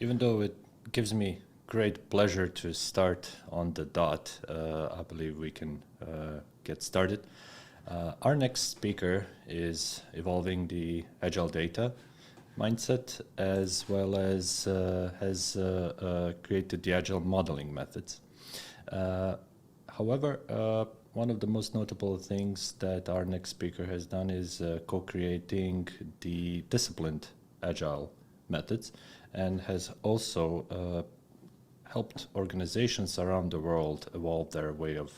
Even though it gives me great pleasure to start on the dot, I believe we can get started. Our next speaker is evolving the Agile data mindset, as well as has created the Agile modeling methods. However, one of the most notable things that our next speaker has done is co-creating the disciplined Agile methods, and has also helped organizations around the world evolve their way of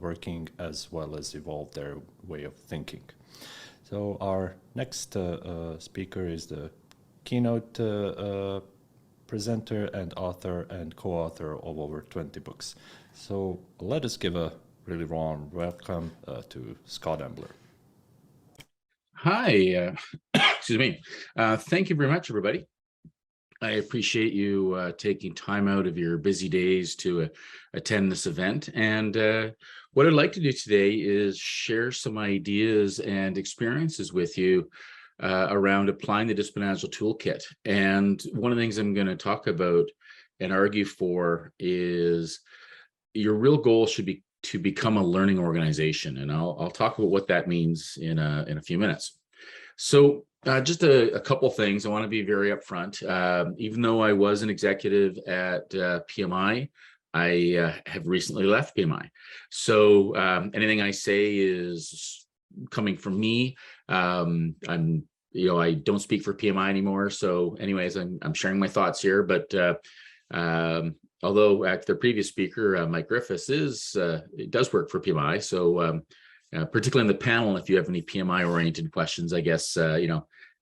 working, as well as evolve their way of thinking. So our next speaker is the Keynote presenter and author and co-author of over 20 books. So let us give a really warm welcome to Scott Ambler. Hi, excuse me. Thank you very much, everybody. I appreciate you taking time out of your busy days to attend this event. And what I'd like to do today is share some ideas and experiences with you around applying the Disciplined Agile Toolkit. And one of the things I'm going to talk about and argue for is your real goal should be to become a learning organization. And I'll talk about what that means in a few minutes. So just a couple things. I want to be very upfront. Even though I was an executive at PMI, I have recently left PMI. So anything I say is coming from me. I don't speak for PMI anymore. So anyways, I'm sharing my thoughts here, but although their previous speaker, Mike Griffiths, it does work for PMI. So particularly in the panel, if you have any PMI-oriented questions, I guess,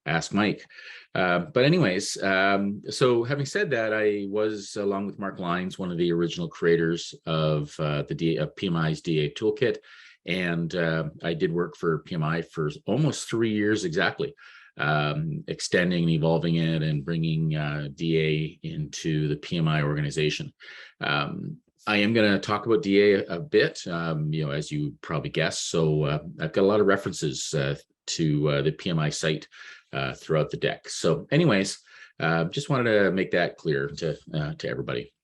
ask Mike. But anyways, so having said that, I was, along with Mark Lyons, one of the original creators of PMI's DA Toolkit. And I did work for PMI for almost 3 years exactly, extending and evolving it and bringing DA into the PMI organization. I am going to talk about DA a bit, as you probably guessed. So I've got a lot of references to the PMI site throughout the deck. So anyways, just wanted to make that clear to everybody.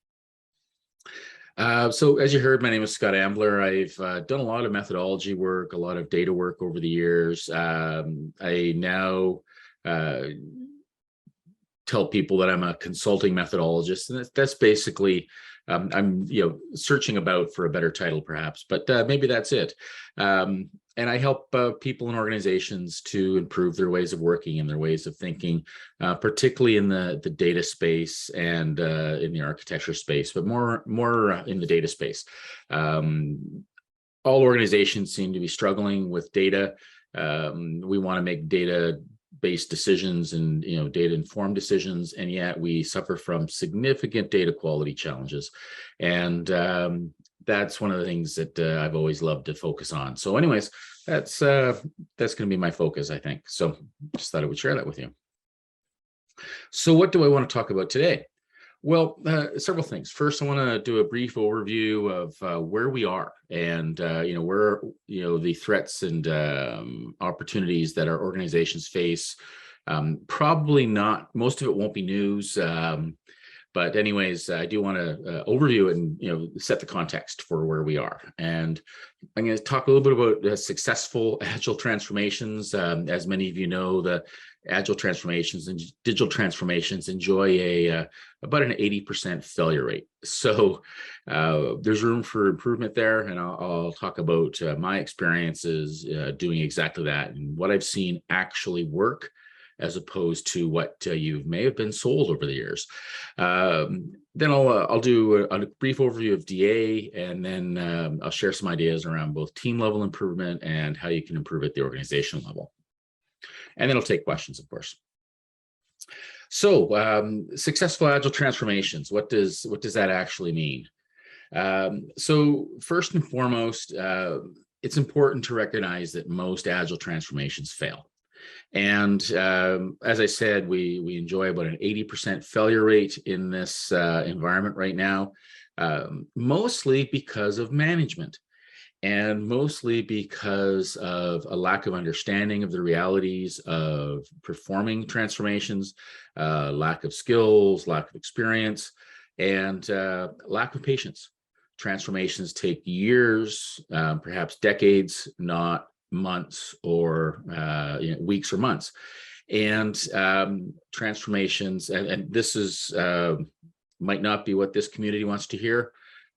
So as you heard, my name is Scott Ambler. I've done a lot of methodology work, a lot of data work over the years. I now tell people that I'm a consulting methodologist, and that's basically I'm searching about for a better title perhaps, but maybe that's it. And I help people and organizations to improve their ways of working and their ways of thinking, particularly in the data space and in the architecture space, but more in the data space. All organizations seem to be struggling with data. We want to make data-based decisions and data-informed decisions, and yet we suffer from significant data quality challenges. And that's one of the things that I've always loved to focus on. So anyways, that's going to be my focus, I think. So just thought I would share that with you. So what do I want to talk about today? Well, several things. First, I want to do a brief overview of where we are and where the threats and opportunities that our organizations face. Probably not, most of it won't be news. But anyways, I do want to overview it and set the context for where we are. And I'm going to talk a little bit about successful Agile transformations. As many of you know, the Agile transformations and digital transformations enjoy about an 80% failure rate. So there's room for improvement there, and I'll talk about my experiences doing exactly that and what I've seen actually work, as opposed to what you may have been sold over the years. Then I'll do a brief overview of DA, and then I'll share some ideas around both team level improvement and how you can improve at the organizational level. And then I'll take questions, of course. So successful Agile transformations, what does that actually mean? So first and foremost, it's important to recognize that most Agile transformations fail. And as I said, we enjoy about an 80% failure rate in this environment right now, mostly because of management. and mostly because of a lack of understanding of the realities of performing transformations, lack of skills, lack of experience, and lack of patience. Transformations take years, perhaps decades, not months or weeks or months. And transformations, and this is might not be what this community wants to hear.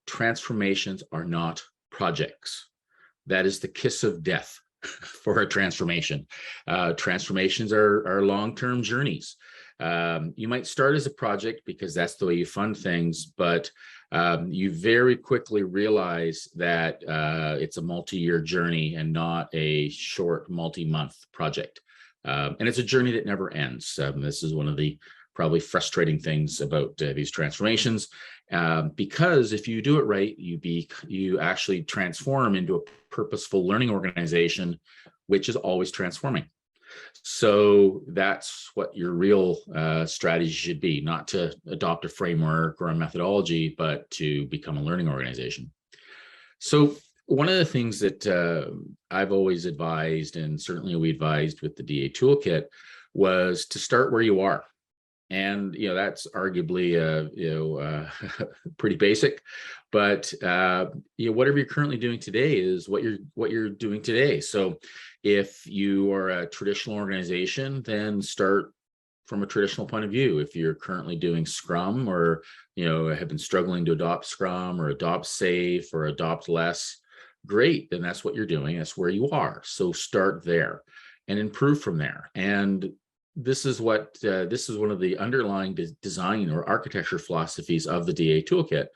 Transformations are not projects. That is the kiss of death for a transformation. Transformations are long-term journeys. You might start as a project because that's the way you fund things, but you very quickly realize that it's a multi-year journey and not a short multi-month project. And it's a journey that never ends. This is one of the probably frustrating things about these transformations, because if you do it right, you actually transform into a purposeful learning organization, which is always transforming. So that's what your real strategy should be, not to adopt a framework or a methodology, but to become a learning organization. So one of the things that I've always advised, and certainly we advised with the DA Toolkit, was to start where you are. And that's arguably pretty basic, but whatever you're currently doing today is what you're doing today. So if you are a traditional organization, then start from a traditional point of view. If you're currently doing Scrum, or have been struggling to adopt Scrum or adopt SAFe or adopt less, great, then that's what you're doing. That's where you are. So start there and improve from there. And this is one of the underlying design or architecture philosophies of the DA Toolkit,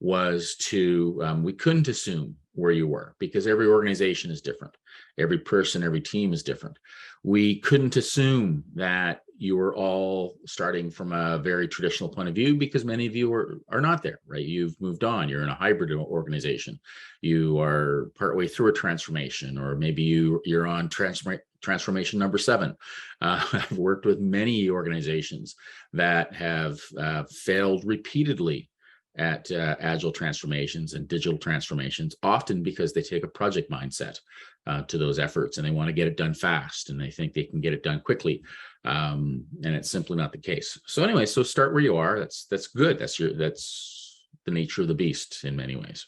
was to we couldn't assume where you were, because every organization is different. Every person, every team is different. We couldn't assume that you were all starting from a very traditional point of view, because many of you are not there, right? You've moved on. You're in a hybrid organization. You are partway through a transformation, or maybe you're on transformation number 7. I've worked with many organizations that have failed repeatedly at agile transformations and digital transformations, often because they take a project mindset to those efforts, and they want to get it done fast, and they think they can get it done quickly, and it's simply not the case. So anyway, so start where you are. That's good. That's the nature of the beast in many ways.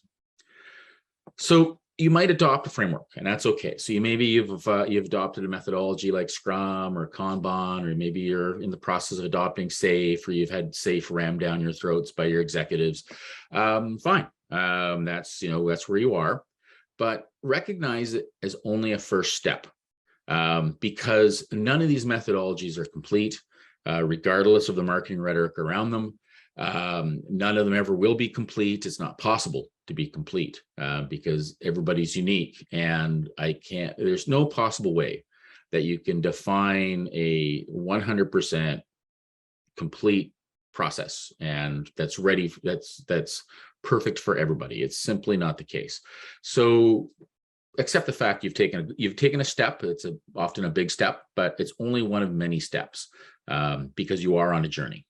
So you might adopt a framework, and that's okay. So you've adopted a methodology like Scrum or Kanban, or maybe you're in the process of adopting SAFe, or you've had SAFe rammed down your throats by your executives. Fine, that's where you are, but recognize it as only a first step, because none of these methodologies are complete, regardless of the marketing rhetoric around them. None of them ever will be complete. It's not possible to be complete, because everybody's unique, and there's no possible way that you can define a 100% complete process and that's ready, that's perfect for everybody. It's simply not the case. So accept the fact you've taken a step. It's often a big step, but it's only one of many steps, because you are on a journey.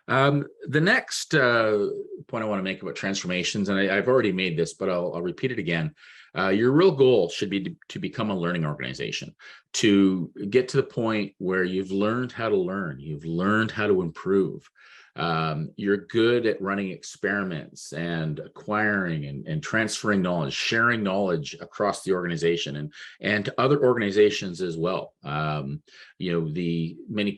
The next point I want to make about transformations, and I've already made this, but I'll repeat it again. Your real goal should be to become a learning organization, to get to the point where you've learned how to learn, you've learned how to improve. You're good at running experiments and acquiring and transferring knowledge, sharing knowledge across the organization and to other organizations as well. Many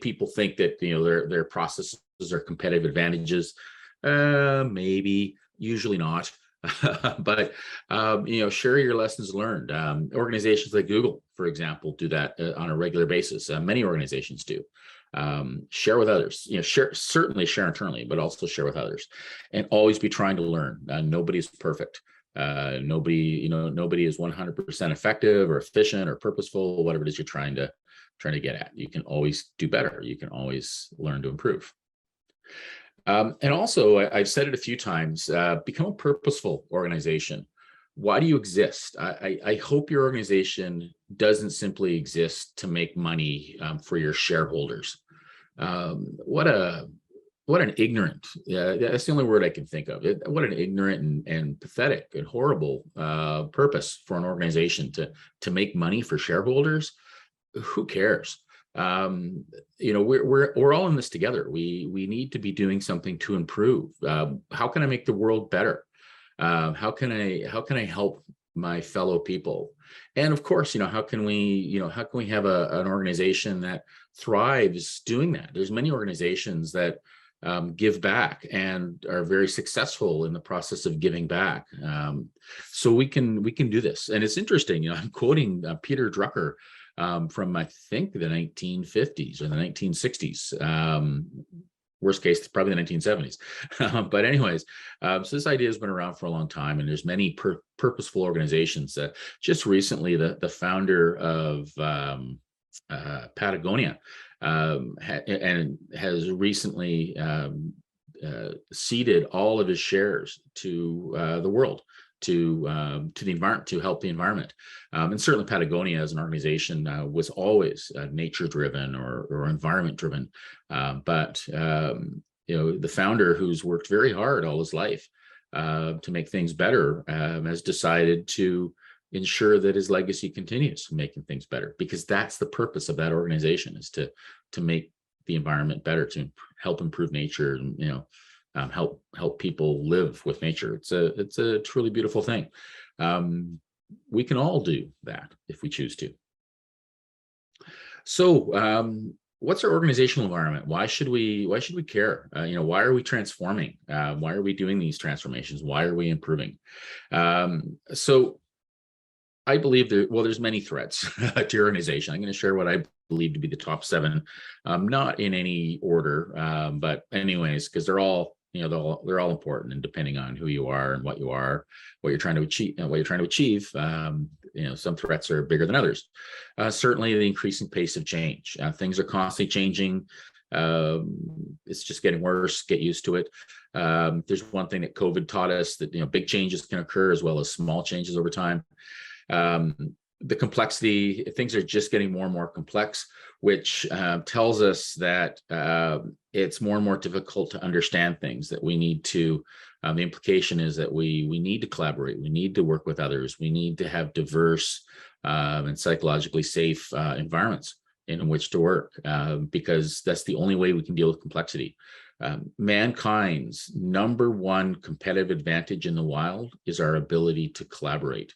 people think that their processes are competitive advantages. Maybe, usually not. But share your lessons learned. Organizations like Google, for example, do that on a regular basis. Many organizations do. Share with others. Certainly share internally, but also share with others, and always be trying to learn. Nobody's perfect. Nobody is 100% effective or efficient or purposeful, whatever it is you're trying to get at. You can always do better. You can always learn to improve. And also, I've said it a few times, become a purposeful organization. Why do you exist? I hope your organization doesn't simply exist to make money for your shareholders. What a what an ignorant, that's the only word I can think of. What an ignorant and pathetic and horrible purpose for an organization to make money for shareholders. Who cares? We're all in this together. We need to be doing something to improve. How can I make the world better? How can I help my fellow people? And of course, how can we have an organization that thrives doing that? There's many organizations that give back and are very successful in the process of giving back. So we can do this. And it's interesting, I'm quoting Peter Drucker from, I think, the 1950s or the 1960s. Worst case, probably the 1970s. But anyways, so this idea has been around for a long time, and there's many purposeful organizations that just recently the founder of Patagonia has recently ceded all of his shares to the world, to the environment, to help the environment. And certainly Patagonia as an organization was always nature driven or environment driven. But the founder, who's worked very hard all his life to make things better, has decided to ensure that his legacy continues making things better, because that's the purpose of that organization, is to make the environment better, to help improve nature, and help people live with nature. It's a truly beautiful thing. We can all do that if we choose to. So what's our organizational environment? Why should we care? Why are we transforming? Why are we doing these transformations? Why are we improving? So I believe there's many threats to your organization. I'm going to share what I believe to be the top 7, not in any order, but anyways, because they're all important, and depending on who you are and what you're trying to achieve, some threats are bigger than others. Certainly the increasing pace of change. Things are constantly changing. It's just getting worse. Get used to it. There's one thing that COVID taught us, that big changes can occur as well as small changes over time. The complexity, things are just getting more and more complex, which tells us that it's more and more difficult to understand things, that we need to, the implication is that we need to collaborate, we need to work with others, we need to have diverse and psychologically safe environments in which to work, because that's the only way we can deal with complexity. Mankind's number one competitive advantage in the wild is our ability to collaborate.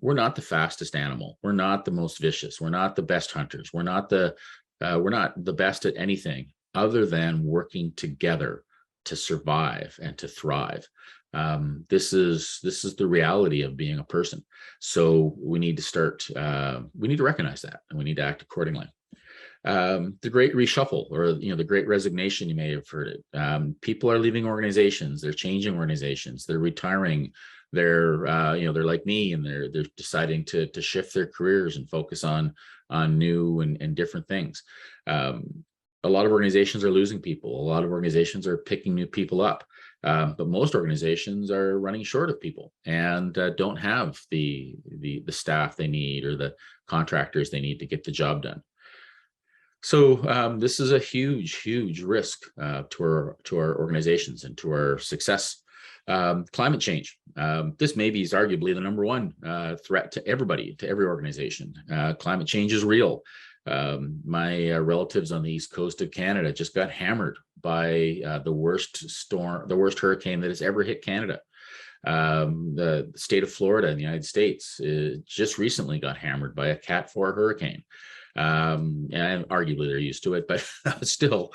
We're not the fastest animal. We're not the most vicious. We're not the best hunters. We're not the best at anything other than working together to survive and to thrive. This is the reality of being a person. So we need to recognize that, and we need to act accordingly. The great reshuffle, or the great resignation, you may have heard it. People are leaving organizations. They're changing organizations. They're retiring. They're like me, and they're deciding to shift their careers and focus on new and different things. A lot of organizations are losing people. A lot of organizations are picking new people up, but most organizations are running short of people and don't have the staff they need or the contractors they need to get the job done. So this is a huge risk to our organizations and to our success. Climate change. This maybe is arguably the number one threat to everybody, to every organization. Climate change is real. My relatives on the east coast of Canada just got hammered by the worst hurricane that has ever hit Canada. The state of Florida in the United States just recently got hammered by a Cat 4 hurricane. And arguably they're used to it, but still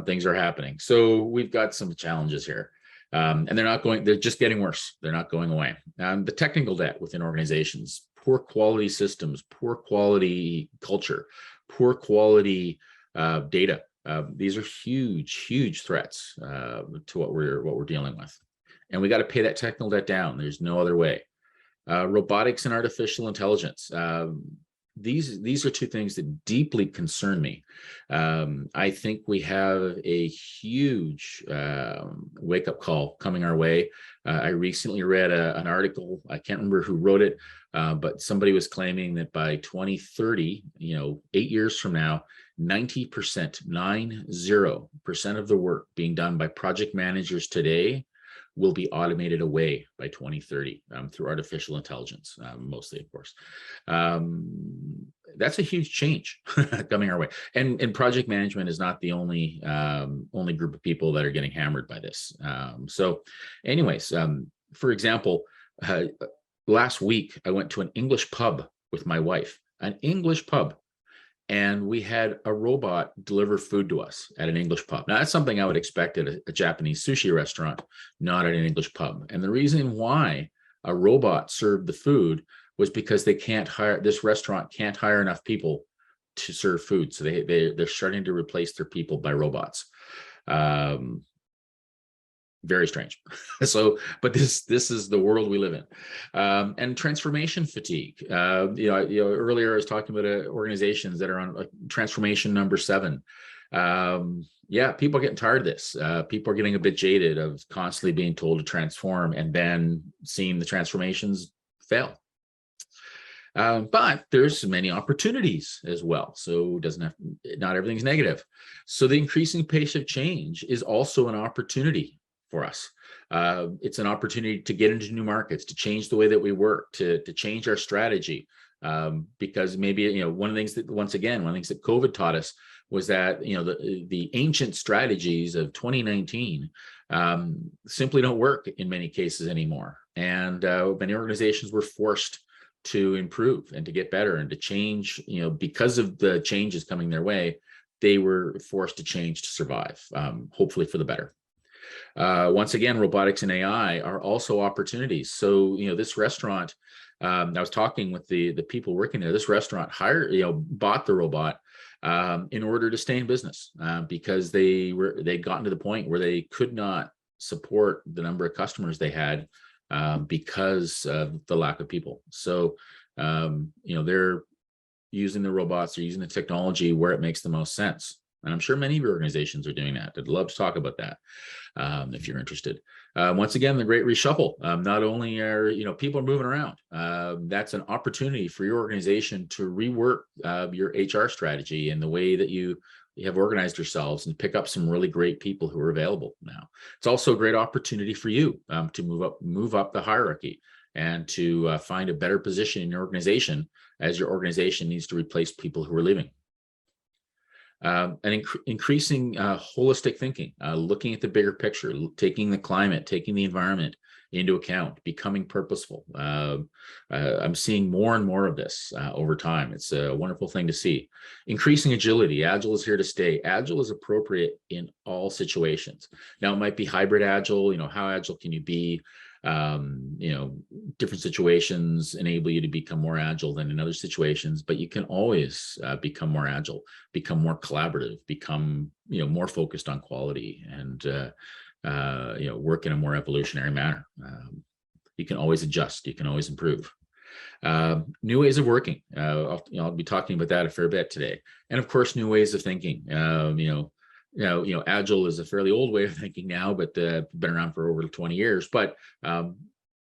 things are happening. So we've got some challenges here. And they're just getting worse. They're not going away. The technical debt within organizations, poor quality systems, poor quality culture, poor quality data. These are huge threats to what we're dealing with. And we got to pay that technical debt down. There's no other way. Robotics and artificial intelligence. these are two things that deeply concern me. I think we have a huge wake-up call coming our way. I recently read an article, I can't remember who wrote it, but somebody was claiming that by 2030, 8 years from now, 90% of the work being done by project managers today will be automated away by 2030 through artificial intelligence, mostly, of course. That's a huge change coming our way. And project management is not the only group of people that are getting hammered by this. So anyways, for example, last week, I went to an English pub with my wife, an English pub. And we had a robot deliver food to us at an English pub. Now, that's something I would expect at a Japanese sushi restaurant, not at an English pub. And the reason why a robot served the food was because this restaurant can't hire enough people to serve food. So they're starting to replace their people by robots. Very strange. So, but this is the world we live in, and transformation fatigue. Earlier I was talking about organizations that are on transformation number 7. Yeah, people are getting tired of this. People are getting a bit jaded of constantly being told to transform and then seeing the transformations fail. But there's many opportunities as well. So not everything's negative. So the increasing pace of change is also an opportunity for us. It's an opportunity to get into new markets, to change the way that we work, to change our strategy. Because maybe, one of the things that, once again, one of the things that COVID taught us was that, the ancient strategies of 2019 simply don't work in many cases anymore. And many organizations were forced to improve and to get better and to change, because of the changes coming their way, they were forced to change to survive, hopefully for the better. Once again, robotics and AI are also opportunities. So, this restaurant, I was talking with the people working there. This restaurant bought the robot in order to stay in business because they'd gotten to the point where they could not support the number of customers they had because of the lack of people. So, they're using the robots, they're using the technology where it makes the most sense. And I'm sure many of your organizations are doing that. I'd love to talk about that if you're interested. Once again, the great reshuffle. Not only are people are moving around, that's an opportunity for your organization to rework your HR strategy and the way that you have organized yourselves and pick up some really great people who are available now. It's also a great opportunity for you to move up the hierarchy and to find a better position in your organization as your organization needs to replace people who are leaving. And increasing holistic thinking, looking at the bigger picture, taking the climate, taking the environment into account, becoming purposeful. I'm seeing more and more of this over time. It's a wonderful thing to see. Increasing agility. Agile is here to stay. Agile is appropriate in all situations. Now, it might be hybrid agile. How agile can you be? Different situations enable you to become more agile than in other situations, but you can always become more agile, become more collaborative, become, more focused on quality and, work in a more evolutionary manner. You can always adjust, you can always improve. New ways of working. I'll be talking about that a fair bit today. And of course, new ways of thinking. Agile is a fairly old way of thinking now, but been around for over 20 years, but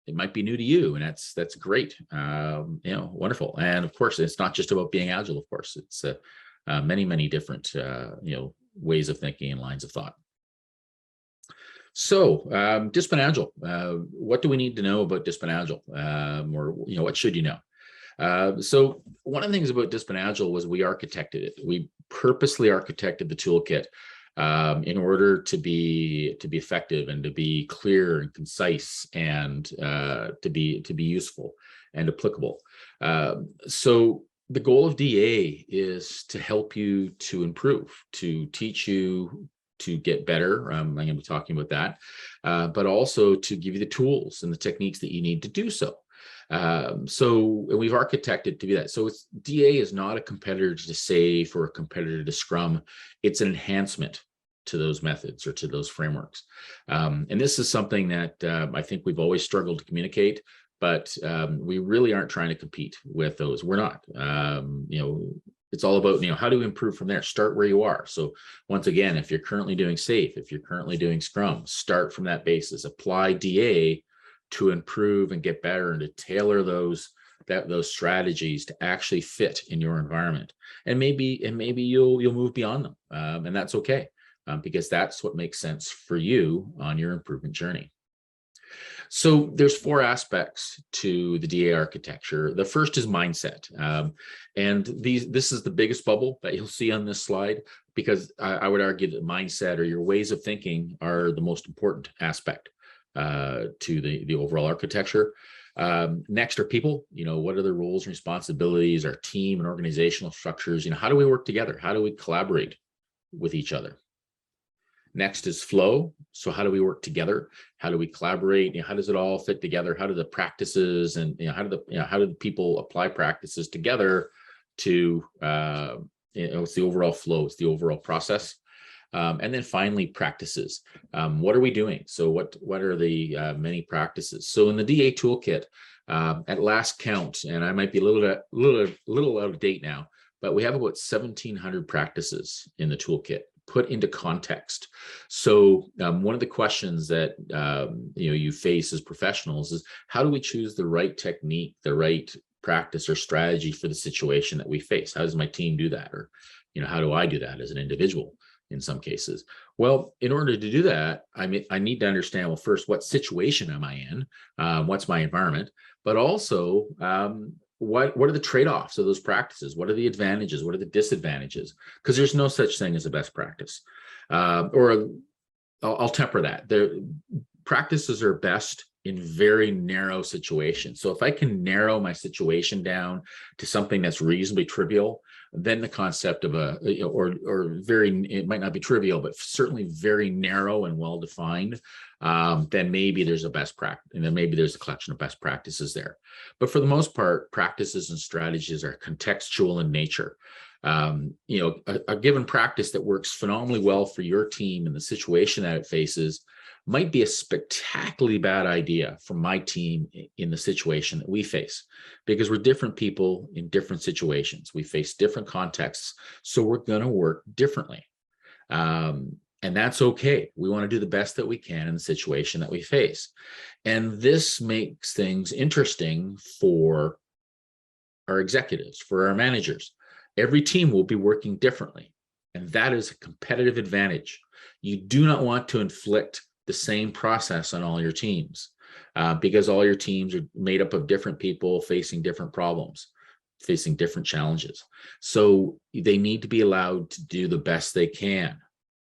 it might be new to you, and that's great. Wonderful. And of course, it's not just about being agile. Of course, it's many different ways of thinking and lines of thought. So, Discipline Agile. What do we need to know about Discipline Agile, or what should you know? So, one of the things about Discipline Agile was we architected it. We purposely architected the toolkit in order to be effective and to be clear and concise and to be useful and applicable. So the goal of DA is to help you to improve, to teach you to get better. I'm going to be talking about that, but also to give you the tools and the techniques that you need to do so. So we've architected to be that. So DA is not a competitor to SAFe or a competitor to Scrum. It's an enhancement to those methods or to those frameworks. And this is something that I think we've always struggled to communicate. but we really aren't trying to compete with those. We're not. It's all about, how do we improve from there? Start where you are. So once again, if you're currently doing SAFe, if you're currently doing Scrum, start from that basis. Apply DA to improve and get better and to tailor those strategies to actually fit in your environment. And maybe you'll move beyond them, and that's okay, because that's what makes sense for you on your improvement journey. So there's 4 aspects to the DA architecture. The first is mindset. And this is the biggest bubble that you'll see on this slide, because I would argue that mindset, or your ways of thinking, are the most important aspect to the overall architecture. Next are people. What are the roles and responsibilities, our team and organizational structures? How do we work together? How do we collaborate with each other? Next is flow. So how do we work together? How do we collaborate? How does it all fit together? How do the practices and how do the people apply practices together to it's the overall flow, it's the overall process. And then finally, practices. What are we doing? So what are the many practices? So in the DA toolkit, at last count, and I might be a little out of date now, but we have about 1,700 practices in the toolkit, put into context. So one of the questions that you face as professionals is, how do we choose the right technique, the right practice or strategy for the situation that we face? How does my team do that? Or how do I do that as an individual in some cases? Well, in order to do that, I need to understand, well, first, what situation am I in? What's my environment? But also, what are the trade-offs of those practices? What are the advantages? What are the disadvantages? Because there's no such thing as a best practice. Or I'll temper that. The practices are best in very narrow situations. So if I can narrow my situation down to something that's reasonably trivial, then the concept of it might not be trivial, but certainly very narrow and well-defined, then maybe there's a best practice, and then maybe there's a collection of best practices there. But for the most part, practices and strategies are contextual in nature. A given practice that works phenomenally well for your team and the situation that it faces might be a spectacularly bad idea for my team in the situation that we face, because we're different people in different situations. We face different contexts, so we're going to work differently. And that's okay. We want to do the best that we can in the situation that we face. And this makes things interesting for our executives, for our managers. Every team will be working differently, and that is a competitive advantage. You do not want to inflict the same process on all your teams, because all your teams are made up of different people facing different problems, facing different challenges. So they need to be allowed to do the best they can,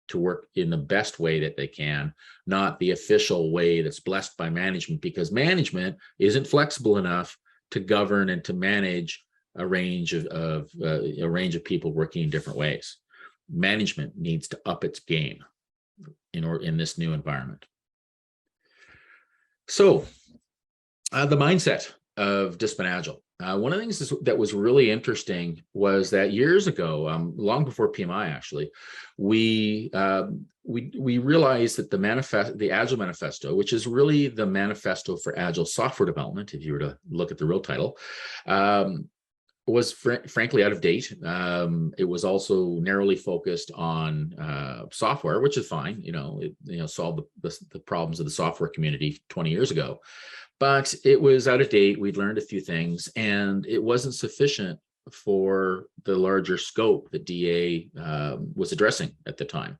to work in the best way that they can, not the official way that's blessed by management, because management isn't flexible enough to govern and to manage a range of people working in different ways. Management needs to up its game in this new environment. So the mindset of Discipline Agile. One of the things that was really interesting was that years ago, long before PMI actually, we realized that the Agile Manifesto, which is really the manifesto for Agile software development, if you were to look at the real title, was frankly out of date. It was also narrowly focused on software, which is fine. It solved the problems of the software community 20 years ago, but it was out of date. We'd learned a few things, and it wasn't sufficient for the larger scope that DA was addressing at the time,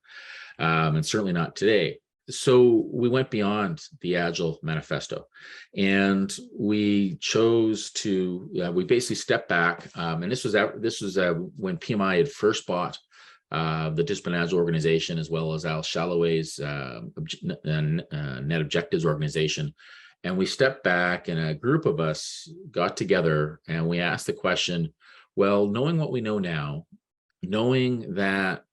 and certainly not today. So we went beyond the Agile Manifesto, and we chose to we basically stepped back, and this was when PMI had first bought the Discipline Agile organization, as well as Al Shalloway's Net Objectives organization. And we stepped back, and a group of us got together, and we asked the question, well, knowing what we know now, knowing that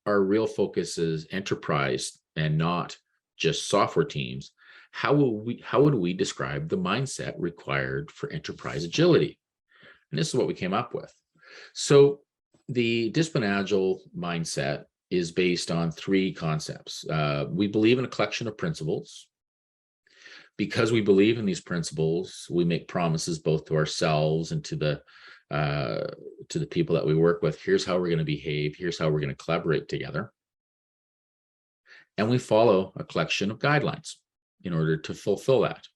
our real focus is enterprise and not just software teams, how would we describe the mindset required for enterprise agility? And this is what we came up with. So the Discipline Agile mindset is based on 3 concepts. We believe in a collection of principles. because we believe in these principles, we make promises both to ourselves and to the people that we work with. Here's how we're going to behave. Here's how we're going to collaborate together. And we follow a collection of guidelines in order to fulfill that.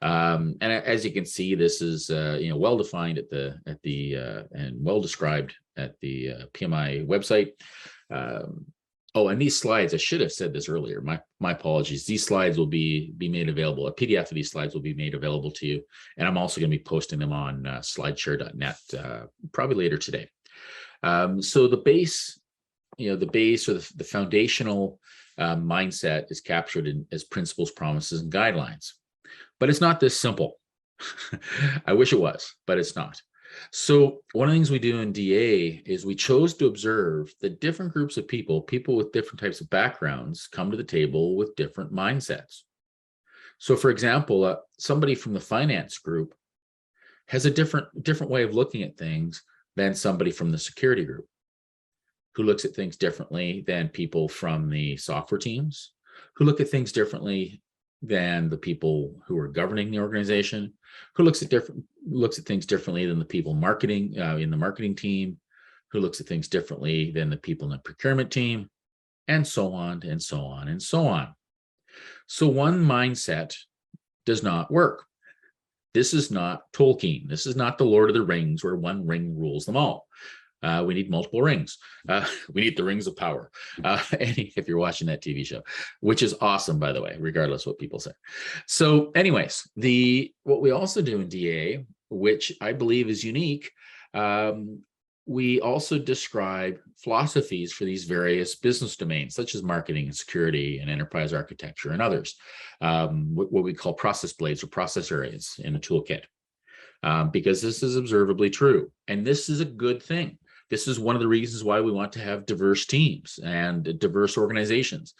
And as you can see, this is well defined and well described at the PMI website. And these slides, I should have said this earlier. My apologies. These slides will be made available. A PDF of these slides will be made available to you, and I'm also going to be posting them on slideshare.net probably later today. So the base, or the foundational mindset is captured as principles, promises, and guidelines. But it's not this simple. I wish it was, but it's not. So one of the things we do in DA is we chose to observe that different groups of people with different types of backgrounds, come to the table with different mindsets. So for example, somebody from the finance group has a different way of looking at things than somebody from the security group, who looks at things differently than people from the software teams, who look at things differently than the people who are governing the organization, who looks at things differently than the people marketing in the marketing team, who looks at things differently than the people in the procurement team, and so on and so on and so on. So one mindset does not work. This is not Tolkien. This is not the Lord of the Rings, where one ring rules them all. We need multiple rings. We need the rings of power. If you're watching that TV show, which is awesome, by the way, regardless of what people say. So anyways, what we also do in DA, which I believe is unique, we also describe philosophies for these various business domains, such as marketing and security and enterprise architecture and others, what we call process blades or process areas in the toolkit. Because this is observably true, and this is a good thing. This is one of the reasons why we want to have diverse teams and diverse organizations,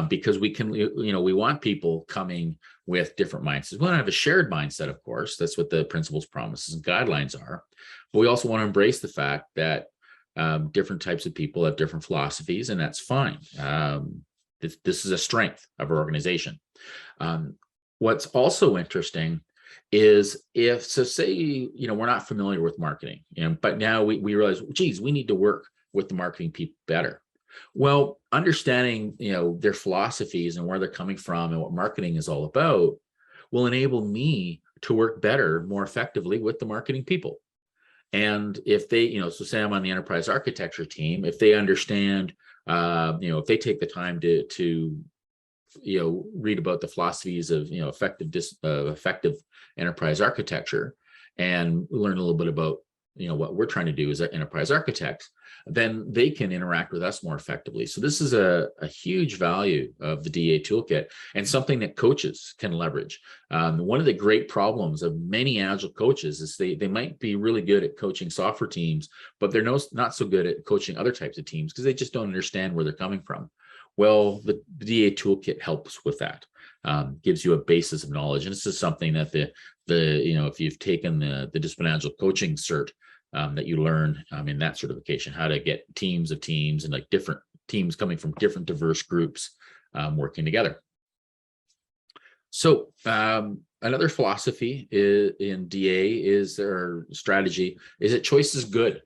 because we want people coming with different mindsets. We want to have a shared mindset, of course. That's what the principles, promises, and guidelines are. But we also want to embrace the fact that different types of people have different philosophies, and that's fine. This is a strength of our organization. What's also interesting is say we're not familiar with marketing, but now we realize, geez, we need to work with the marketing people better. Well, understanding their philosophies and where they're coming from and what marketing is all about will enable me to work better, more effectively with the marketing people. And if they, so say I'm on the enterprise architecture team, if they understand, if they take the time to read about the philosophies of effective enterprise architecture and learn a little bit about what we're trying to do as enterprise architects, then they can interact with us more effectively. So this is a huge value of the DA toolkit, and something that coaches can leverage. One of the great problems of many Agile coaches is they might be really good at coaching software teams, but they're not so good at coaching other types of teams because they just don't understand where they're coming from. Well, the DA toolkit helps with that, gives you a basis of knowledge. And this is something that if you've taken the Discipline Agile coaching cert, that you learn in that certification, how to get teams of teams and like different teams coming from different diverse groups working together. So another philosophy in DA is their strategy is that choice is good.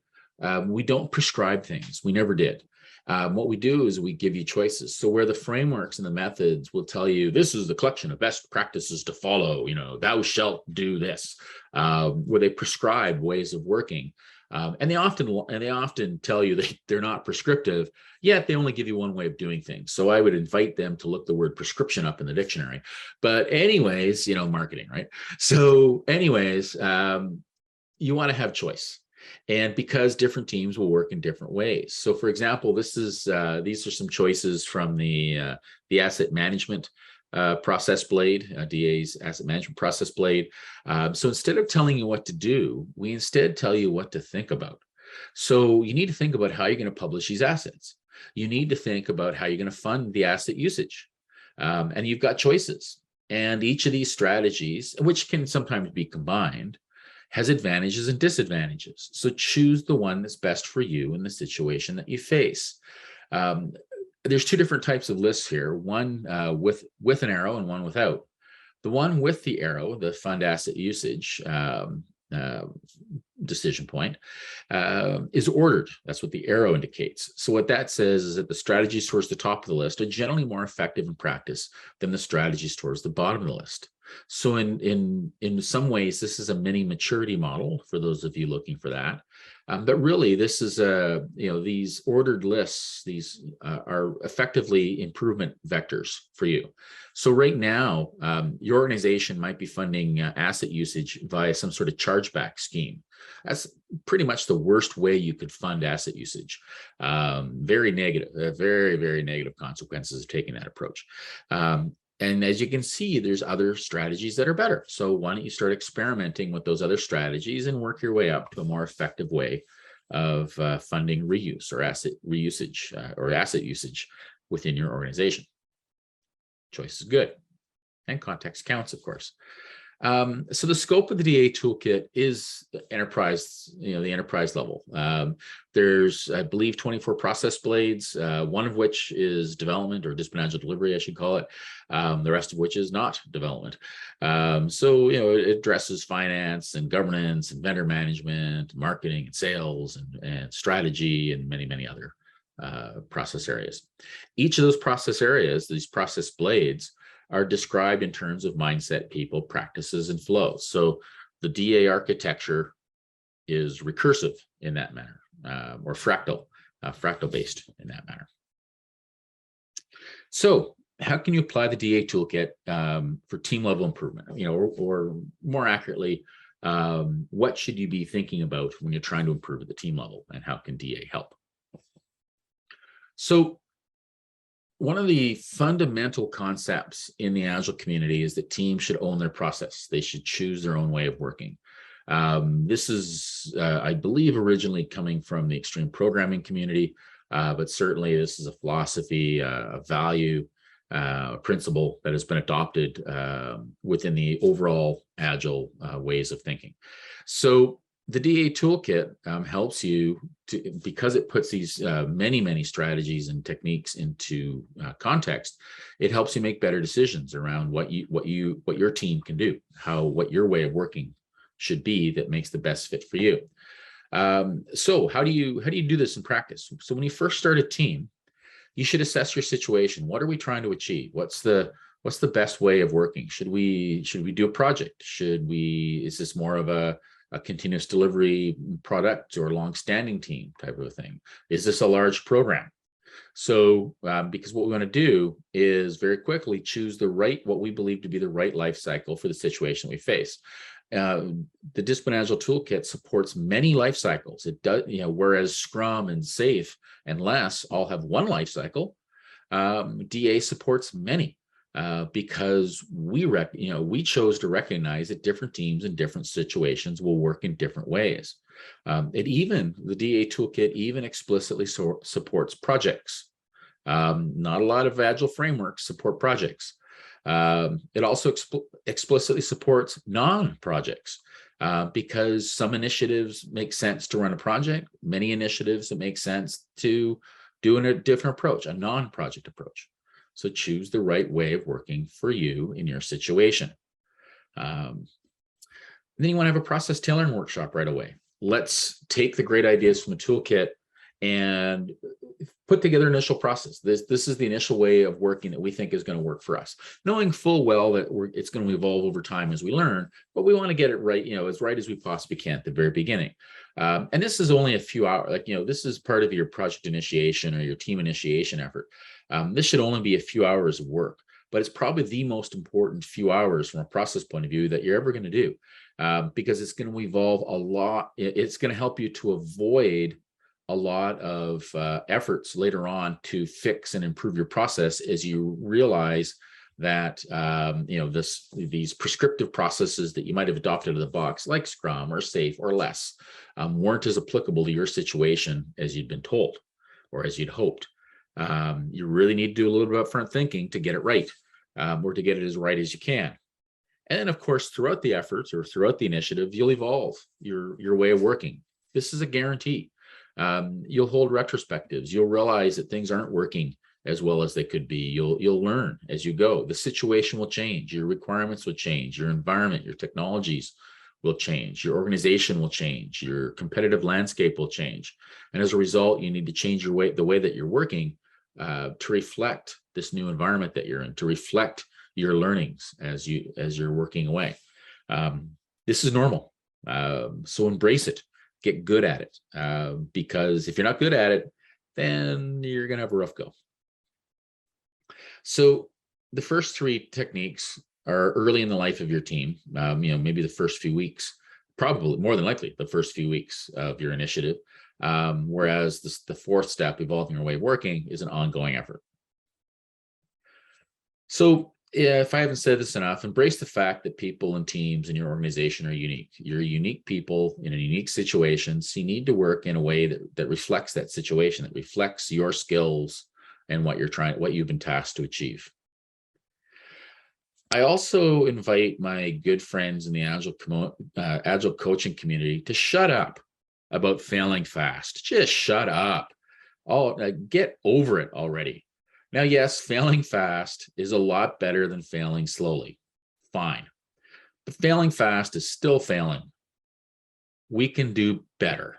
We don't prescribe things. We never did. What we do is we give you choices. So where the frameworks and the methods will tell you, this is the collection of best practices to follow, thou shalt do this, where they prescribe ways of working. And they often tell you that they're not prescriptive, yet they only give you one way of doing things. So I would invite them to look the word prescription up in the dictionary. But anyways, marketing, right? So anyways, you want to have choice. And because different teams will work in different ways. So for example, these are some choices from the asset management process blade, DA's asset management process blade. So instead of telling you what to do, we instead tell you what to think about. So you need to think about how you're going to publish these assets. You need to think about how you're going to fund the asset usage. And you've got choices. And each of these strategies, which can sometimes be combined, has advantages and disadvantages. So choose the one that's best for you in the situation that you face. There's two different types of lists here, one with an arrow and one without. The one with the arrow, the fund asset usage decision point, is ordered. That's what the arrow indicates. So what that says is that the strategies towards the top of the list are generally more effective in practice than the strategies towards the bottom of the list. So in some ways, this is a mini maturity model for those of you looking for that. But really, this is these ordered lists. These are effectively improvement vectors for you. So right now, your organization might be funding asset usage via some sort of chargeback scheme. That's pretty much the worst way you could fund asset usage. Very negative, very, very negative consequences of taking that approach. And as you can see, there's other strategies that are better. So why don't you start experimenting with those other strategies and work your way up to a more effective way of funding reuse or asset reusage or asset usage within your organization. Choice is good. And context counts, of course. So the scope of the DA toolkit is enterprise, the enterprise level. There's, I believe, 24 process blades, one of which is development or disciplinary delivery, I should call it. The rest of which is not development. So, it addresses finance and governance and vendor management, marketing and sales and strategy and many, many other process areas. Each of those process areas, these process blades, are described in terms of mindset, people, practices, and flows. So the DA architecture is recursive in that manner, or fractal based in that manner. So how can you apply the DA toolkit for team level improvement? Or more accurately, what should you be thinking about when you're trying to improve at the team level, and how can DA help? So one of the fundamental concepts in the Agile community is that teams should own their process. They should choose their own way of working. This is, I believe, originally coming from the extreme programming community, but certainly this is a philosophy, a value, a principle that has been adopted within the overall Agile ways of thinking. So the DA toolkit helps you to, because it puts these many, many strategies and techniques into context. It helps you make better decisions around what your team can do, what your way of working should be that makes the best fit for you. So how do you do this in practice? So when you first start a team, you should assess your situation. What are we trying to achieve? What's the best way of working? Should we do a project? Is this more of a continuous delivery product or long-standing team type of a thing? Is this a large program? So because what we want to do is very quickly choose what we believe to be the right life cycle for the situation we face. The Discipline Agile Toolkit supports many life cycles. It does, whereas Scrum and SAFe and LESS all have one life cycle, DA supports many. Because we chose to recognize that different teams in different situations will work in different ways. The DA toolkit even explicitly supports projects. Not a lot of Agile frameworks support projects. It also explicitly supports non-projects because some initiatives make sense to run a project. Many initiatives, it makes sense to do a different approach, a non-project approach. So choose the right way of working for you in your situation. Then you want to have a process tailoring workshop right away. Let's take the great ideas from the toolkit and put together an initial process. This is the initial way of working that we think is going to work for us, knowing full well that it's going to evolve over time as we learn, but we want to get it right, as right as we possibly can at the very beginning. And this is only a few hours, this is part of your project initiation or your team initiation effort. This should only be a few hours of work, but it's probably the most important few hours from a process point of view that you're ever going to do, because it's going to evolve a lot. It's going to help you to avoid a lot of efforts later on to fix and improve your process as you realize that these prescriptive processes that you might have adopted out of the box, like Scrum or SAFe or LESS, weren't as applicable to your situation as you'd been told or as you'd hoped. You really need to do a little bit of upfront thinking to get it right, or to get it as right as you can. And then, of course, throughout the efforts or throughout the initiative, you'll evolve your way of working. This is a guarantee. You'll hold retrospectives. You'll realize that things aren't working as well as they could be. You'll learn as you go. The situation will change. Your requirements will change. Your environment, your technologies will change. Your organization will change. Your competitive landscape will change. And as a result, you need to change the way that you're working to reflect this new environment that you're in, to reflect your learnings as you're working away. This is normal. So embrace it. Get good at it. Because if you're not good at it, then you're going to have a rough go. So the first three techniques are early in the life of your team, maybe the first few weeks, probably more than likely the first few weeks of your initiative. Whereas the fourth step, evolving your way of working, is an ongoing effort. So if I haven't said this enough, embrace the fact that people and teams in your organization are unique. You're unique people in a unique situation, so you need to work in a way that reflects that situation, that reflects your skills and what you've been tasked to achieve. I also invite my good friends in the Agile coaching community to shut up about failing fast. Just shut up. Get over it already. Now, yes, failing fast is a lot better than failing slowly. Fine. But failing fast is still failing. We can do better.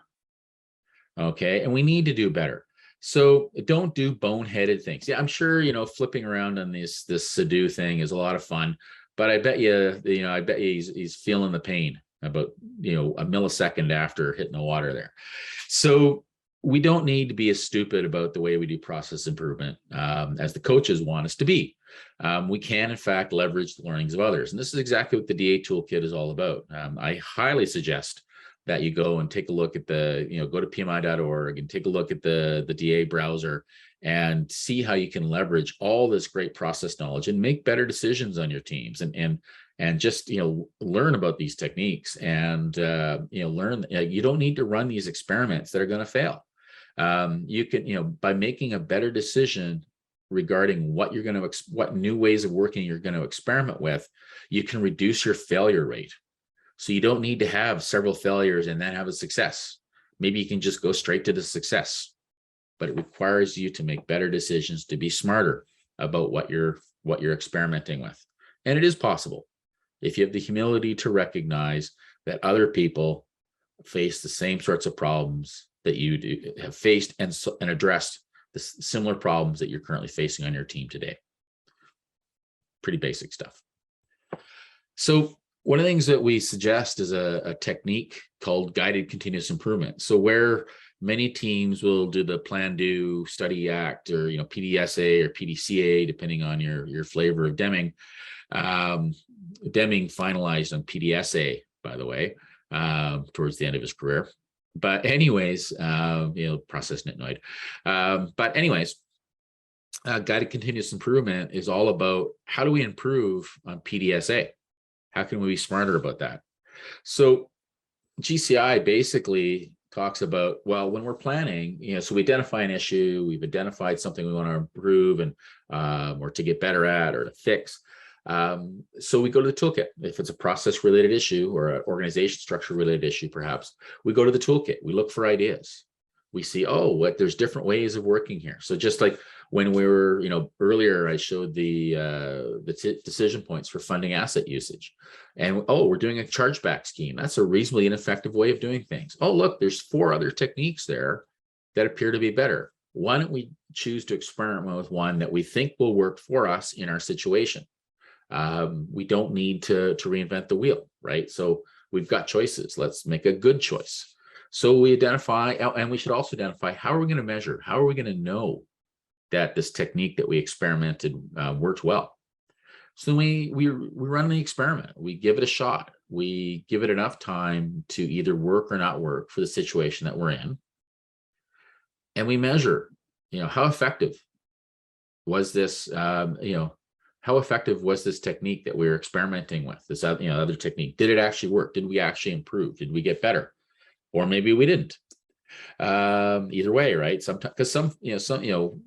Okay. And we need to do better. So don't do boneheaded things. Yeah, I'm sure, flipping around on this Sadhu thing is a lot of fun, but I bet he's feeling the pain about, a millisecond after hitting the water there. So we don't need to be as stupid about the way we do process improvement as the coaches want us to be. We can, in fact, leverage the learnings of others. And this is exactly what the DA Toolkit is all about. I highly suggest that you go and take a look at go to pmi.org and take a look at the DA browser and see how you can leverage all this great process knowledge and make better decisions on your teams and just, learn about these techniques and, learn. You don't need to run these experiments that are going to fail. You can, by making a better decision regarding what new ways of working you're going to experiment with, you can reduce your failure rate. So you don't need to have several failures and then have a success. Maybe you can just go straight to the success, but it requires you to make better decisions, to be smarter about what you're experimenting with. And it is possible if you have the humility to recognize that other people face the same sorts of problems that you have faced and addressed the similar problems that you're currently facing on your team today. Pretty basic stuff. So one of the things that we suggest is a technique called guided continuous improvement. So where many teams will do the plan, do, study, act, or PDSA or PDCA, depending on your flavor of Deming. Deming finalized on PDSA, by the way, towards the end of his career. But anyways, process nitnoid. But anyways, guided continuous improvement is all about how do we improve on PDSA? How can we be smarter about that? So GCI basically talks about, well, when we're planning, so we identify an issue, we've identified something we want to improve and or to get better at or to fix. So we go to the toolkit. If it's a process related issue or an organization structure related issue, perhaps we go to the toolkit. We look for ideas. We see, there's different ways of working here. So just like when we were, earlier, I showed the decision points for funding asset usage, and we're doing a chargeback scheme. That's a reasonably ineffective way of doing things. Look, there's 4 other techniques there that appear to be better. Why don't we choose to experiment with one that we think will work for us in our situation? We don't need to reinvent the wheel, right? So we've got choices. Let's make a good choice. So we identify, and we should also identify, how are we going to measure? How are we going to know that this technique that we experimented worked well? So we run the experiment. We give it a shot. We give it enough time to either work or not work for the situation that we're in. And we measure, how effective was this, how effective was this technique that we were experimenting with, this other technique? Did it actually work? Did we actually improve? Did we get better? Or maybe we didn't. Either way, right? Sometimes, because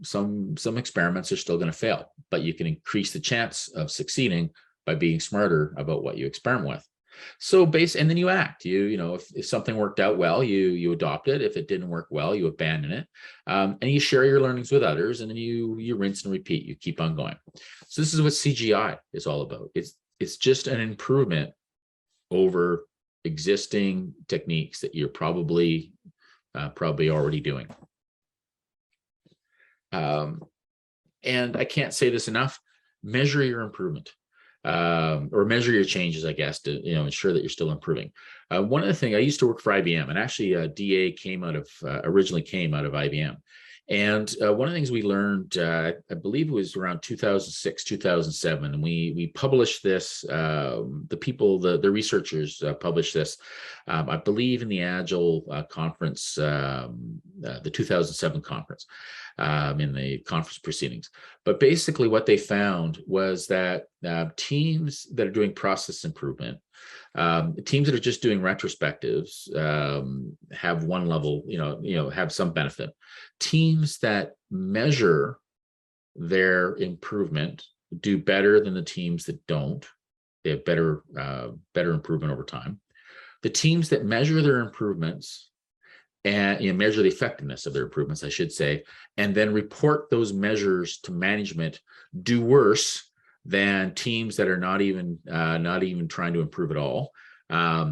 some experiments are still going to fail, but you can increase the chance of succeeding by being smarter about what you experiment with. So and then you act. If something worked out well, you adopt it. If it didn't work well, you abandon it, and you share your learnings with others, and then you rinse and repeat. You keep on going. So this is what CGI is all about. It's just an improvement over existing techniques that you're probably already doing. And I can't say this enough. Measure your improvement. Or measure your changes, I guess, to ensure that you're still improving. One of the things, I used to work for IBM, and actually DA originally came out of IBM. And one of the things we learned, I believe it was around 2006, 2007, and we published this. The researchers published this, I believe, in the Agile conference, the 2007 conference, in the conference proceedings. But basically, what they found was that teams that are doing process improvement, teams that are just doing retrospectives, have one level, have some benefit. Teams that measure their improvement do better than the teams that don't. They have better improvement over time. The teams that measure their improvements and measure the effectiveness of their improvements, I should say, and then report those measures to management do worse than teams that are not even trying to improve at all,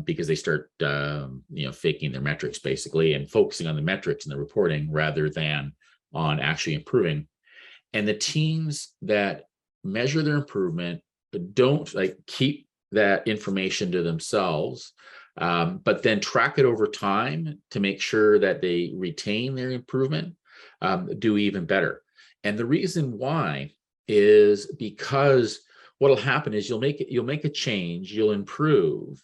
because they start faking their metrics basically and focusing on the metrics and the reporting rather than on actually improving. And the teams that measure their improvement don't keep that information to themselves, but then track it over time to make sure that they retain their improvement, do even better. And the reason why is because what'll happen is you'll make a change, you'll improve,